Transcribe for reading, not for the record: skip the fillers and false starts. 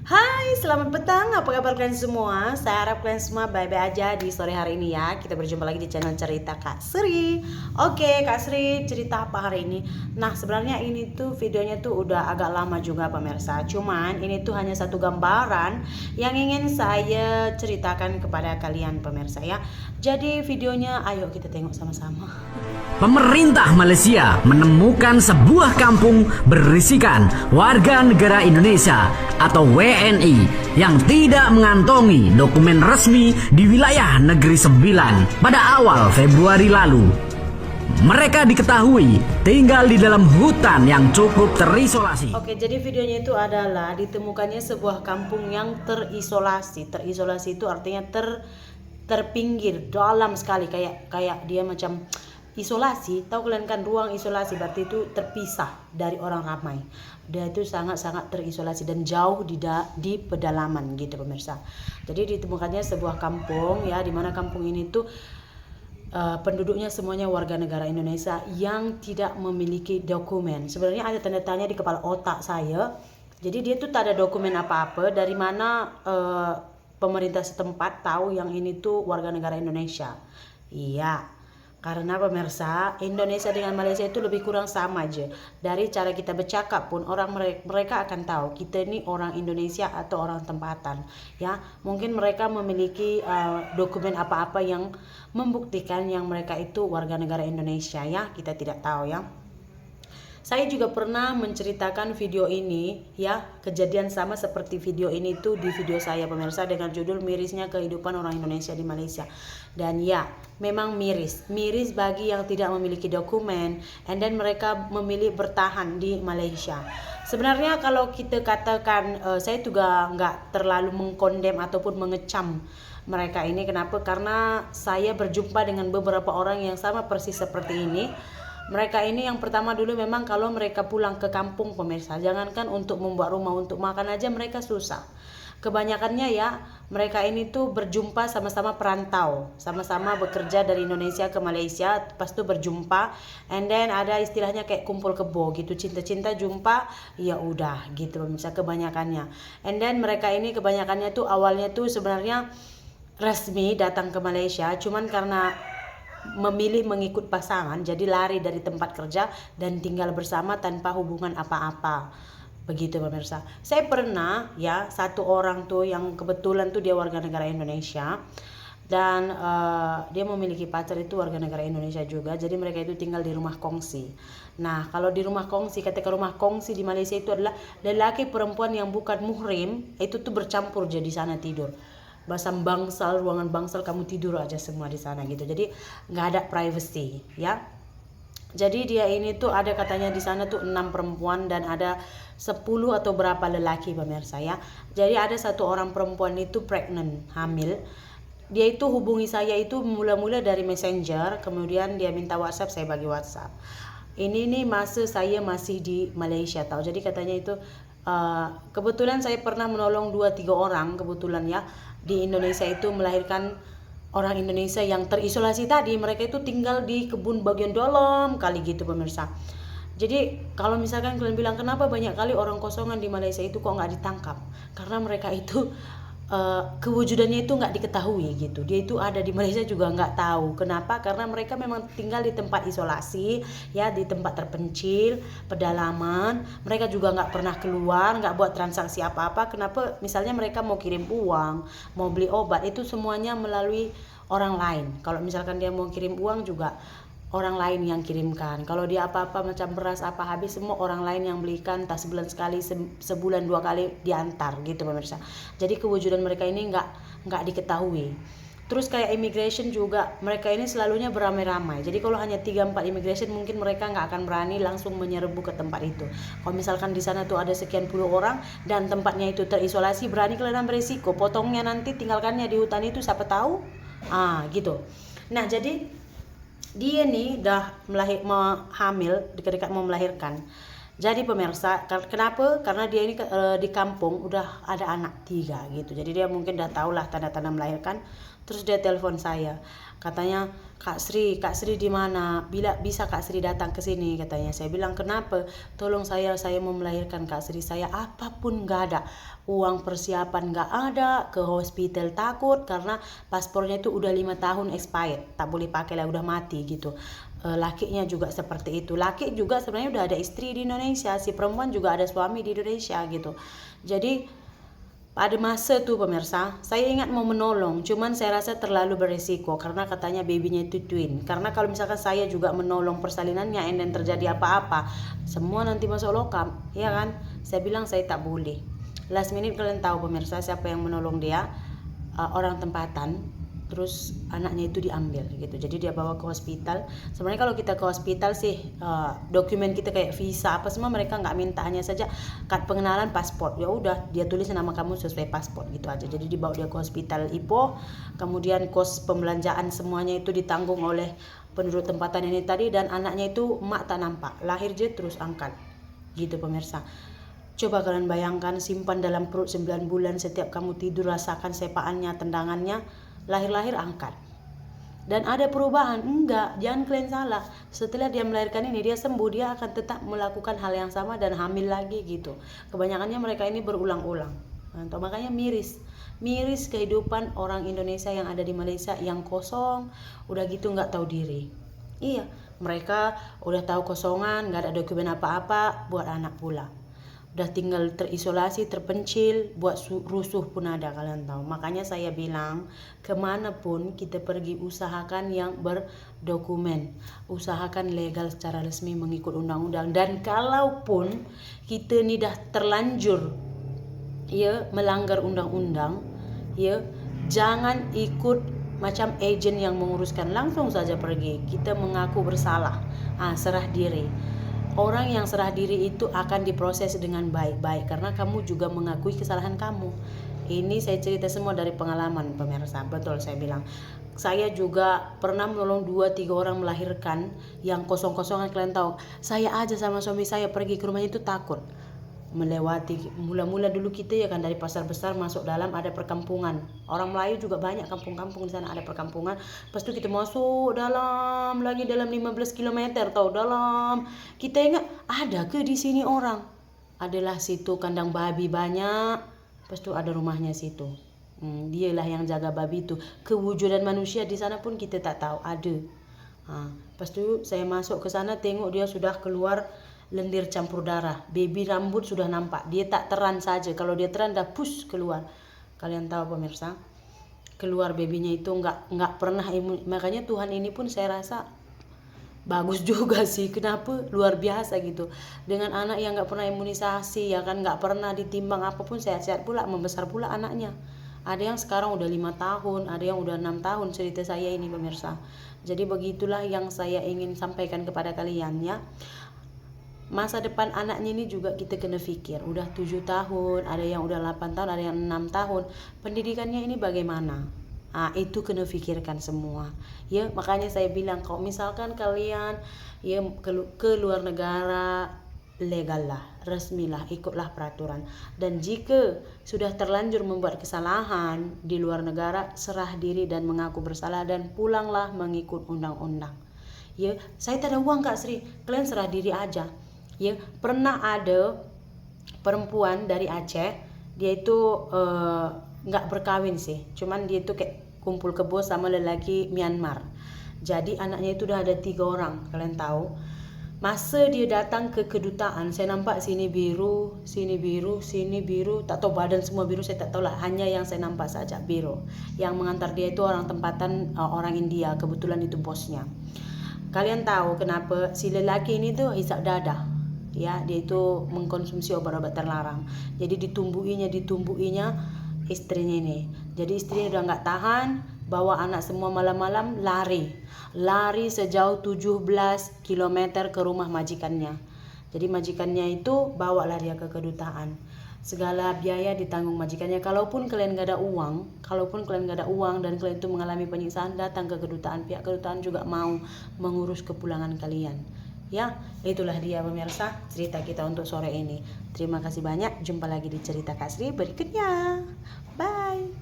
Hai, selamat petang. Apa kabar kalian semua? Saya harap kalian semua baik-baik aja di sore hari ini ya. Kita berjumpa lagi di channel cerita Kak Sri. Oke, Kak Sri cerita apa hari ini? Nah, sebenarnya ini tuh videonya tuh udah agak lama juga pemirsa. Cuman ini tuh hanya satu gambaran yang ingin saya ceritakan kepada kalian pemirsa ya. Jadi videonya ayo kita tengok sama-sama. Pemerintah Malaysia menemukan sebuah kampung berisikan warga negara Indonesia atau WNI yang tidak mengantongi dokumen resmi di wilayah Negeri Sembilan pada awal Februari lalu. Mereka diketahui tinggal di dalam hutan yang cukup terisolasi. Oke, jadi videonya itu adalah ditemukannya sebuah kampung yang terisolasi. Terisolasi itu artinya terpinggir, dalam sekali, kayak dia macam isolasi. Tahu kalian kan ruang isolasi berarti itu terpisah dari orang ramai. Dia itu sangat-sangat terisolasi dan jauh di pedalaman gitu pemirsa. Jadi ditemukannya sebuah kampung ya, di mana kampung ini tuh penduduknya semuanya warga negara Indonesia yang tidak memiliki dokumen. Sebenarnya ada tanda tanya di kepala otak saya. Jadi dia tuh tak ada dokumen apa-apa. Dari mana pemerintah setempat tahu yang ini tuh warga negara Indonesia? Iya, karena pemirsa, Indonesia dengan Malaysia itu lebih kurang sama aja. Dari cara kita bercakap pun mereka akan tahu kita ini orang Indonesia atau orang tempatan. Ya, mungkin mereka memiliki dokumen apa-apa yang membuktikan yang mereka itu warga negara Indonesia ya. Kita tidak tahu ya. Saya juga pernah menceritakan video ini ya, kejadian sama seperti video ini tuh di video saya pemirsa dengan judul mirisnya kehidupan orang Indonesia di Malaysia. Dan ya, memang miris bagi yang tidak memiliki dokumen and then mereka memilih bertahan di Malaysia. Sebenarnya kalau kita katakan saya juga nggak terlalu mengkondem ataupun mengecam mereka ini. Kenapa? Karena saya berjumpa dengan beberapa orang yang sama persis seperti ini. Mereka ini yang pertama dulu memang kalau mereka pulang ke kampung pemirsa, jangankan untuk membuat rumah, untuk makan aja mereka susah. Kebanyakannya ya, mereka ini tuh berjumpa sama-sama perantau, sama-sama bekerja dari Indonesia ke Malaysia, pas tuh berjumpa, and then ada istilahnya kayak kumpul kebo gitu, cinta-cinta jumpa, ya udah gitu pemirsa kebanyakannya. And then mereka ini kebanyakannya tuh awalnya tuh sebenarnya resmi datang ke Malaysia, cuman karena memilih mengikut pasangan jadi lari dari tempat kerja dan tinggal bersama tanpa hubungan apa-apa. Begitu pemirsa. Saya pernah ya satu orang tuh yang kebetulan tuh dia warga negara Indonesia dan dia memiliki pacar itu warga negara Indonesia juga. Jadi mereka itu tinggal di rumah kongsi. Nah, kalau di rumah kongsi, ketika rumah kongsi di Malaysia itu adalah lelaki perempuan yang bukan muhrim itu tuh bercampur jadi sana tidur. Basam bangsal, ruangan bangsal, kamu tidur aja semua di sana gitu. Jadi nggak ada privacy ya. Jadi dia ini tuh ada katanya di sana tuh 6 perempuan dan ada 10 atau berapa lelaki pemirsa ya. Jadi ada satu orang perempuan itu pregnant, hamil. Dia itu hubungi saya itu mula-mula dari Messenger, kemudian dia minta WhatsApp, saya bagi WhatsApp. Ini nih masa saya masih di Malaysia tahu. Jadi katanya itu kebetulan saya pernah menolong 2-3 orang kebetulan ya di Indonesia itu melahirkan orang Indonesia yang terisolasi tadi. Mereka itu tinggal di kebun bagian dalam kali gitu pemirsa. Jadi kalau misalkan kalian bilang kenapa banyak kali orang kosongan di Malaysia itu kok nggak ditangkap, karena mereka itu kewujudannya itu nggak diketahui gitu. Dia itu ada di Malaysia juga nggak tahu. Kenapa? Karena mereka memang tinggal di tempat isolasi ya, di tempat terpencil, pedalaman. Mereka juga nggak pernah keluar, nggak buat transaksi apa-apa. Kenapa? Misalnya mereka mau kirim uang, mau beli obat, itu semuanya melalui orang lain. Kalau misalkan dia mau kirim uang juga orang lain yang kirimkan. Kalau dia apa-apa macam beras apa habis, semua orang lain yang belikan, tak sebulan sekali, sebulan 2 kali diantar gitu pemirsa. Jadi kewujudan mereka ini nggak diketahui. Terus kayak immigration juga, mereka ini selalunya beramai-ramai. Jadi kalau hanya 3-4 immigration mungkin mereka nggak akan berani langsung menyerbu ke tempat itu. Kalau misalkan di sana tuh ada sekian puluh orang dan tempatnya itu terisolasi, berani kalian ambil resiko, potongnya nanti tinggalkannya di hutan itu siapa tahu. Gitu. Nah, jadi dia nih dah hamil, dekat-dekat mau melahirkan. Jadi pemirsa, kenapa? Karena dia ini di kampung udah ada anak 3 gitu. Jadi dia mungkin udah tahu lah tanda-tanda melahirkan. Terus dia telepon saya. Katanya, Kak Sri di mana? Bila bisa Kak Sri datang ke sini katanya. Saya bilang, "Kenapa? Tolong saya mau melahirkan Kak Sri. Saya apapun nggak ada. Uang persiapan nggak ada, ke hospital takut karena paspornya itu udah 5 tahun expired. Tak boleh pakai lah, udah mati gitu." Lakinya juga seperti itu. Laki juga sebenarnya udah ada istri di Indonesia, si perempuan juga ada suami di Indonesia gitu. Jadi pada masa tuh pemirsa, saya ingat mau menolong, cuman saya rasa terlalu beresiko karena katanya babynya itu twin. Karena kalau misalkan saya juga menolong persalinannya dan terjadi apa-apa, semua nanti masuk lokam, ya kan? Saya bilang saya tak boleh. Last minute kalian tahu pemirsa siapa yang menolong dia? Orang tempatan. Terus anaknya itu diambil gitu, jadi dia bawa ke hospital. Sebenarnya kalau kita ke hospital sih dokumen kita kayak visa apa semua mereka nggak minta, hanya saja kad pengenalan, paspor, ya udah dia tulis nama kamu sesuai paspor gitu aja. Jadi dibawa dia ke hospital Ipoh, kemudian kos pembelanjaan semuanya itu ditanggung oleh penduduk tempatan ini tadi, dan anaknya itu emak tak nampak, lahir je terus angkat gitu pemirsa. Coba kalian bayangkan, simpan dalam perut 9 bulan, setiap kamu tidur rasakan sepaannya, tendangannya, lahir-lahir angkat. Dan ada perubahan? Enggak, jangan kalian salah. Setelah dia melahirkan ini, dia sembuh, dia akan tetap melakukan hal yang sama dan hamil lagi gitu. Kebanyakannya mereka ini berulang-ulang. Makanya miris kehidupan orang Indonesia yang ada di Malaysia yang kosong, udah gitu nggak tahu diri. Iya, mereka udah tahu kosongan, nggak ada dokumen apa-apa, buat anak pula. Udah tinggal terisolasi, terpencil, buat rusuh pun ada, kalian tahu. Makanya saya bilang, kemanapun kita pergi, usahakan yang berdokumen, usahakan legal secara resmi mengikut undang-undang. Dan kalaupun kita ini dah terlanjur ya melanggar undang-undang, ya jangan ikut macam agen yang menguruskan, langsung saja pergi. Kita mengaku bersalah, serah diri. Orang yang serah diri itu akan diproses dengan baik-baik karena kamu juga mengakui kesalahan kamu. Ini saya cerita semua dari pengalaman pemirsa, betul saya bilang. Saya juga pernah menolong 2-3 orang melahirkan yang kosong-kosongan, kalian tahu. Saya aja sama suami saya pergi ke rumahnya itu takut. Melewati mula-mula dulu kita ya kan dari pasar besar masuk dalam ada perkampungan. Orang Melayu juga banyak kampung-kampung di sana ada perkampungan. Pas itu kita masuk dalam lagi dalam 15 km tahu dalam. Kita ingat ada ke di sini orang? Adalah situ kandang babi banyak. Pas itu ada rumahnya situ. Dialah yang jaga babi itu. Kewujudan manusia di sana pun kita tak tahu ada. Pas itu saya masuk ke sana tengok dia sudah keluar lendir campur darah, baby rambut sudah nampak, dia tak teran saja, kalau dia teran dah push keluar. Kalian tahu pemirsa, keluar babynya itu nggak pernah makanya Tuhan ini pun saya rasa bagus juga sih, kenapa luar biasa gitu, dengan anak yang nggak pernah imunisasi ya kan, nggak pernah ditimbang apapun, sehat-sehat pula, membesar pula anaknya. Ada yang sekarang udah 5 tahun, ada yang udah 6 tahun cerita saya ini pemirsa. Jadi begitulah yang saya ingin sampaikan kepada kalian ya. Masa depan anaknya ini juga kita kena fikir. Udah 7 tahun, ada yang udah 8 tahun, ada yang 6 tahun. Pendidikannya ini bagaimana? Itu kena fikirkan semua. Ya, makanya saya bilang kalau misalkan kalian ya ke luar negara, legal lah, resmilah, ikutlah peraturan. Dan jika sudah terlanjur membuat kesalahan di luar negara, serah diri dan mengaku bersalah dan pulanglah mengikut undang-undang. Ya, saya tak ada uang Kak Sri, kalian serah diri aja. Ya, pernah ada perempuan dari Aceh, dia itu nggak berkawin sih, cuman dia itu kayak kumpul kebo sama lelaki Myanmar. Jadi anaknya itu udah ada 3 orang, kalian tahu. Masa dia datang ke kedutaan, saya nampak sini biru, tak tahu badan semua biru, saya tak tahu lah, hanya yang saya nampak saja biru. Yang mengantar dia itu orang tempatan, orang India, kebetulan itu bosnya. Kalian tahu kenapa si lelaki ini tuh hisap dadah? Ya, dia itu mengkonsumsi obat-obat terlarang. Jadi ditumbuhinya istrinya ini. Jadi istrinya udah nggak tahan, bawa anak semua malam-malam lari sejauh 17 km ke rumah majikannya. Jadi majikannya itu bawalah dia ke kedutaan. Segala biaya ditanggung majikannya. Kalaupun kalian nggak ada uang dan kalian itu mengalami penyiksaan, datang ke kedutaan. Pihak kedutaan juga mau mengurus kepulangan kalian. Ya, itulah dia pemirsa cerita kita untuk sore ini. Terima kasih banyak. Jumpa lagi di cerita Kak Sri berikutnya. Bye.